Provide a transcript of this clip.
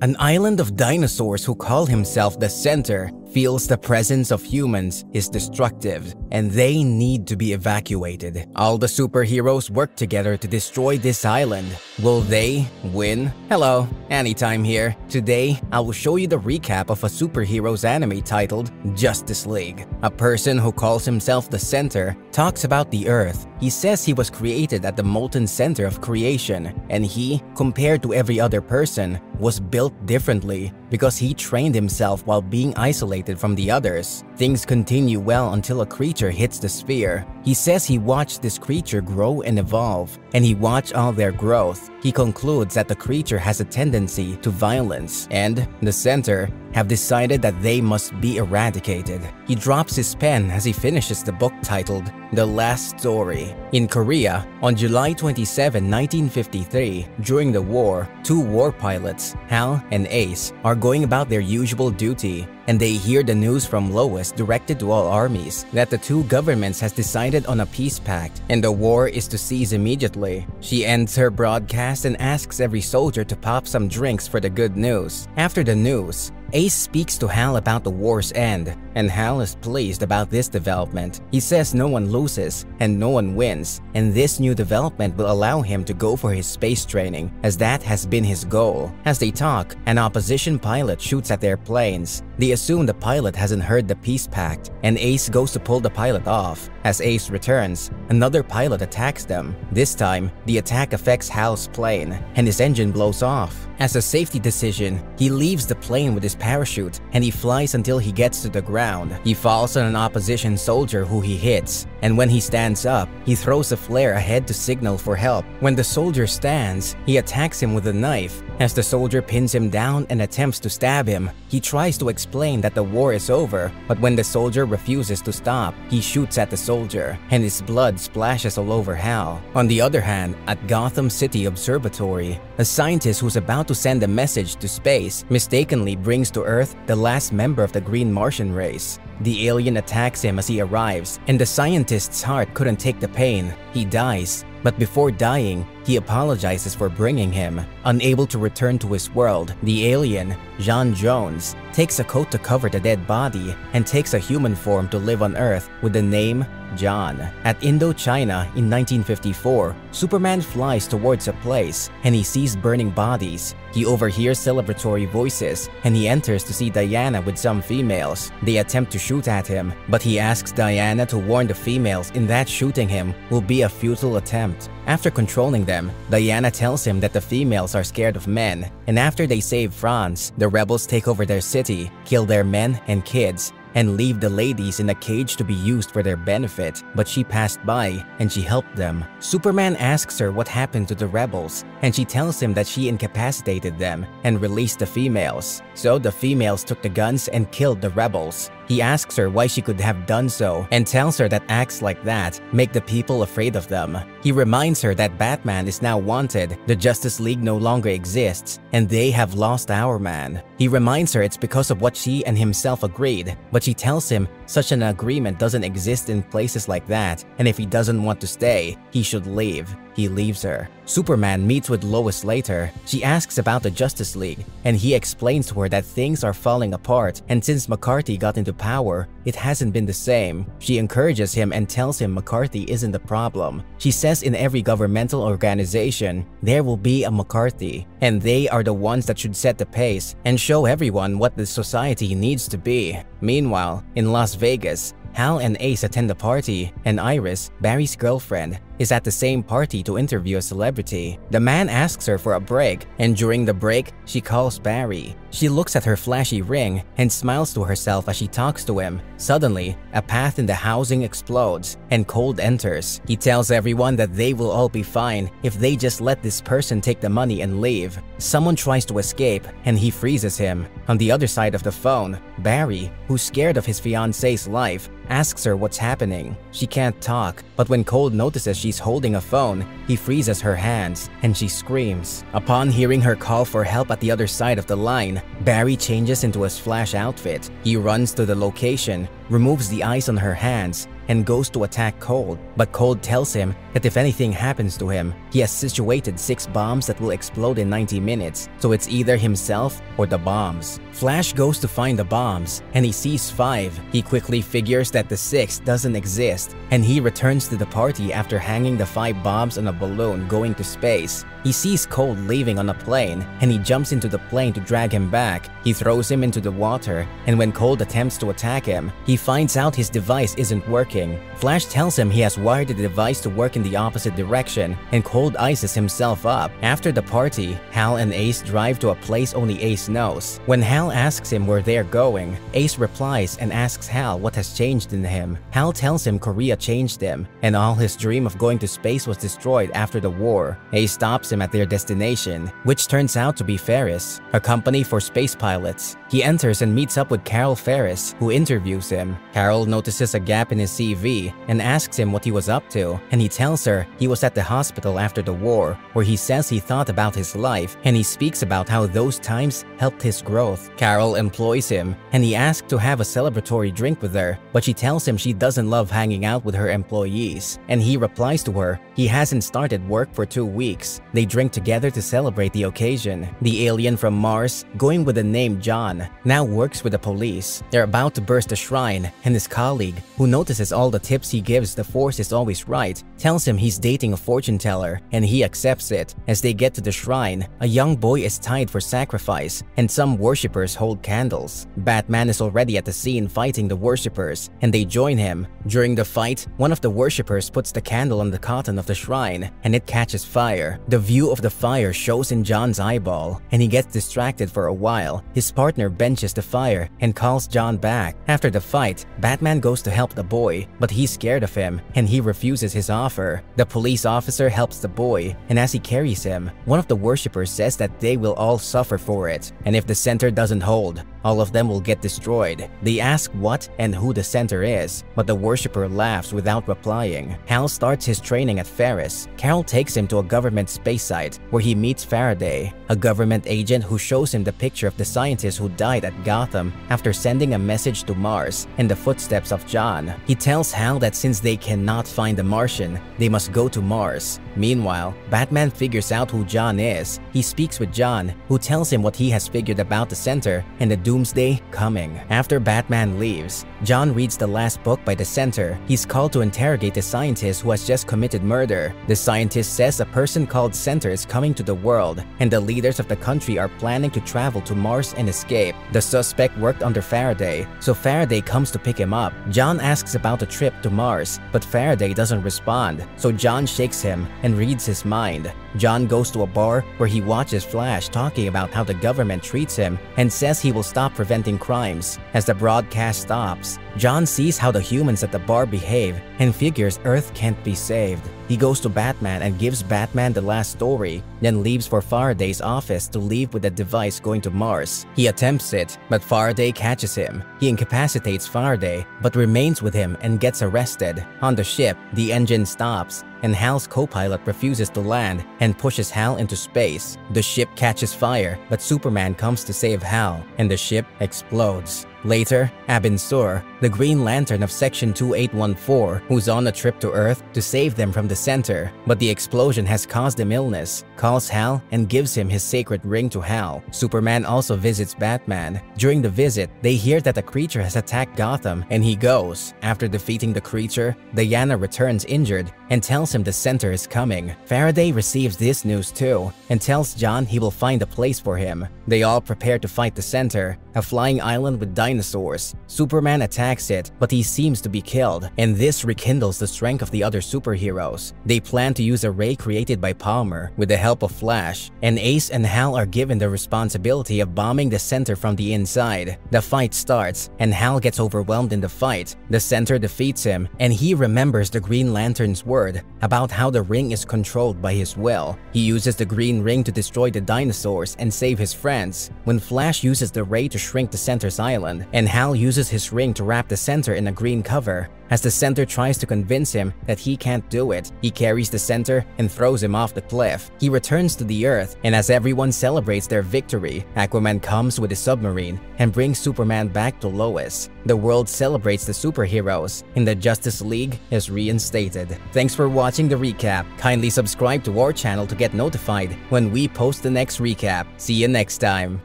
An island of dinosaurs who call himself the Center feels the presence of humans is destructive and they need to be evacuated. All the superheroes work together to destroy this island. Will they win? Hello, Anytime here. Today, I will show you the recap of a superheroes anime titled Justice League. A person who calls himself the Center talks about the Earth. He says he was created at the molten center of creation, and he, compared to every other person, was built differently because he trained himself while being isolated from the others. Things continue well until a creature hits the sphere. He says he watched this creature grow and evolve, and he watched all their growth. He concludes that the creature has a tendency to violence, and the Center have decided that they must be eradicated. He drops his pen as he finishes the book titled The Last Story. In Korea, on July 27, 1953, during the war, two war pilots, Hal and Ace, are going about their usual duty, and they hear the news from Lois directed to all armies that the two governments has decided on a peace pact and the war is to cease immediately. She ends her broadcast and asks every soldier to pop some drinks for the good news. After the news, Ace speaks to Hal about the war's end, and Hal is pleased about this development. He says no one loses and no one wins, and this new development will allow him to go for his space training, as that has been his goal. As they talk, an opposition pilot shoots at their planes. They assume the pilot hasn't heard the peace pact, and Ace goes to pull the pilot off. As Ace returns, another pilot attacks them. This time, the attack affects Hal's plane, and his engine blows off. As a safety decision, he leaves the plane with his parachute and he flies until he gets to the ground. He falls on an opposition soldier who he hits, and when he stands up, he throws a flare ahead to signal for help. When the soldier stands, he attacks him with a knife. As the soldier pins him down and attempts to stab him, he tries to explain that the war is over, but when the soldier refuses to stop, he shoots at the soldier, and his blood splashes all over Hal. On the other hand, at Gotham City Observatory, a scientist who's about to send a message to space mistakenly brings to Earth the last member of the Green Martian race. The alien attacks him as he arrives, and the scientist's heart couldn't take the pain. He dies. But before dying, he apologizes for bringing him. Unable to return to his world, the alien, John Jones, takes a coat to cover the dead body and takes a human form to live on Earth with the name John. At Indochina in 1954, Superman flies towards a place and he sees burning bodies. He overhears celebratory voices and he enters to see Diana with some females. They attempt to shoot at him, but he asks Diana to warn the females in that shooting him will be a futile attempt. After controlling them, Diana tells him that the females are scared of men, and after they save France, the rebels take over their city, kill their men and kids, and leave the ladies in a cage to be used for their benefit, but she passed by and she helped them. Superman asks her what happened to the rebels, and she tells him that she incapacitated them and released the females. So the females took the guns and killed the rebels. He asks her why she could have done so and tells her that acts like that make the people afraid of them. He reminds her that Batman is now wanted, the Justice League no longer exists, and they have lost our man. He reminds her it's because of what she and himself agreed, but she tells him such an agreement doesn't exist in places like that, and if he doesn't want to stay, he should leave. He leaves her. Superman meets with Lois later. She asks about the Justice League, and he explains to her that things are falling apart, and since McCarthy got into power, it hasn't been the same. She encourages him and tells him McCarthy isn't the problem. She says in every governmental organization, there will be a McCarthy, and they are the ones that should set the pace and show everyone what the society needs to be. Meanwhile, in Las Vegas, Hal and Ace attend a party, and Iris, Barry's girlfriend, is at the same party to interview a celebrity. The man asks her for a break, and during the break, she calls Barry. She looks at her flashy ring and smiles to herself as she talks to him. Suddenly, a path in the housing explodes, and Cold enters. He tells everyone that they will all be fine if they just let this person take the money and leave. Someone tries to escape, and he freezes him. On the other side of the phone, Barry, who's scared of his fiance's life, asks her what's happening. She can't talk, but when Cold notices she's holding a phone, he freezes her hands, and she screams. Upon hearing her call for help at the other side of the line, Barry changes into his Flash outfit. He runs to the location, removes the ice on her hands, and goes to attack Cold, but Cold tells him that if anything happens to him, he has situated 6 bombs that will explode in 90 minutes, so it's either himself or the bombs. Flash goes to find the bombs, and he sees 5. He quickly figures that the 6th doesn't exist, and he returns to the party after hanging the 5 bombs on a balloon going to space. He sees Cold leaving on a plane, and he jumps into the plane to drag him back. He throws him into the water, and when Cold attempts to attack him, he finds out his device isn't working. Flash tells him he has wired the device to work in the opposite direction, and Cold ices himself up. After the party, Hal and Ace drive to a place only Ace knows. When Hal asks him where they're going, Ace replies and asks Hal what has changed in him. Hal tells him Korea changed him, and all his dream of going to space was destroyed after the war. Ace stops him at their destination, which turns out to be Ferris, a company for space pilots. He enters and meets up with Carol Ferris, who interviews him. Carol notices a gap in his CV and asks him what he was up to, and he tells her he was at the hospital after the war, where he says he thought about his life, and he speaks about how those times helped his growth. Carol employs him, and he asks to have a celebratory drink with her, but she tells him she doesn't love hanging out with her employees, and he replies to her he hasn't started work for 2 weeks. They drink together to celebrate the occasion. The alien from Mars, going with the name John, now works with the police. They're about to burst the shrine, and his colleague, who notices all the tips he gives the Force is always right, tells him he's dating a fortune teller, and he accepts it. As they get to the shrine, a young boy is tied for sacrifice, and some worshippers hold candles. Batman is already at the scene fighting the worshippers, and they join him. During the fight, one of the worshippers puts the candle on the cotton of the shrine, and it catches fire. The view of the fire shows in John's eyeball, and he gets distracted for a while. His partner benches the fire and calls John back. After the fight, Batman goes to help the boy, but he's scared of him, and he refuses his offer. The police officer helps the boy, and as he carries him, one of the worshippers says that they will all suffer for it, and if the center doesn't hold, all of them will get destroyed. They ask what and who the center is, but the worshipper laughs without replying. Hal starts his training at Ferris. Carol takes him to a government space site where he meets Faraday, a government agent who shows him the picture of the scientist who died at Gotham after sending a message to Mars in the footsteps of John. He tells Hal that since they cannot find the Martian, they must go to Mars. Meanwhile, Batman figures out who John is. He speaks with John, who tells him what he has figured about the center and the doomsday coming. After Batman leaves, John reads the last book by the center. He's called to interrogate the scientist who has just committed murder. The scientist says a person called Center is coming to the world, and the leaders of the country are planning to travel to Mars and escape. The suspect worked under Faraday, so Faraday comes to pick him up. John asks about the trip to Mars, but Faraday doesn't respond, so John shakes him and reads his mind. John goes to a bar where he watches Flash talking about how the government treats him and says he will stop preventing crimes. As the broadcast stops, John sees how the humans at the bar behave and figures Earth can't be saved. He goes to Batman and gives Batman the last story, then leaves for Faraday's office to leave with the device going to Mars. He attempts it, but Faraday catches him. He incapacitates Faraday, but remains with him and gets arrested. On the ship, the engine stops, and Hal's co-pilot refuses to land and pushes Hal into space. The ship catches fire, but Superman comes to save Hal, and the ship explodes. Later, Abin Sur, the Green Lantern of Section 2814, who's on a trip to Earth to save them from the center, but the explosion has caused him illness, calls Hal and gives him his sacred ring to Hal. Superman also visits Batman. During the visit, they hear that a creature has attacked Gotham, and he goes. After defeating the creature, Diana returns injured and tells him the center is coming. Faraday receives this news too and tells John he will find a place for him. They all prepare to fight the center, a flying island with dinosaurs. Superman attacks it, but he seems to be killed, and this rekindles the strength of the other superheroes. They plan to use a ray created by Palmer with the help of Flash, and Ace and Hal are given the responsibility of bombing the center from the inside. The fight starts, and Hal gets overwhelmed in the fight. The center defeats him, and he remembers the Green Lantern's word about how the ring is controlled by his will. He uses the green ring to destroy the dinosaurs and save his friends. When Flash uses the ray to shrink the center's island, ground, and Hal uses his ring to wrap the center in a green cover. As the center tries to convince him that he can't do it, he carries the center and throws him off the cliff. He returns to the Earth, and as everyone celebrates their victory, Aquaman comes with a submarine and brings Superman back to Lois. The world celebrates the superheroes, and the Justice League is reinstated. Thanks for watching the recap. Kindly subscribe to our channel to get notified when we post the next recap. See you next time.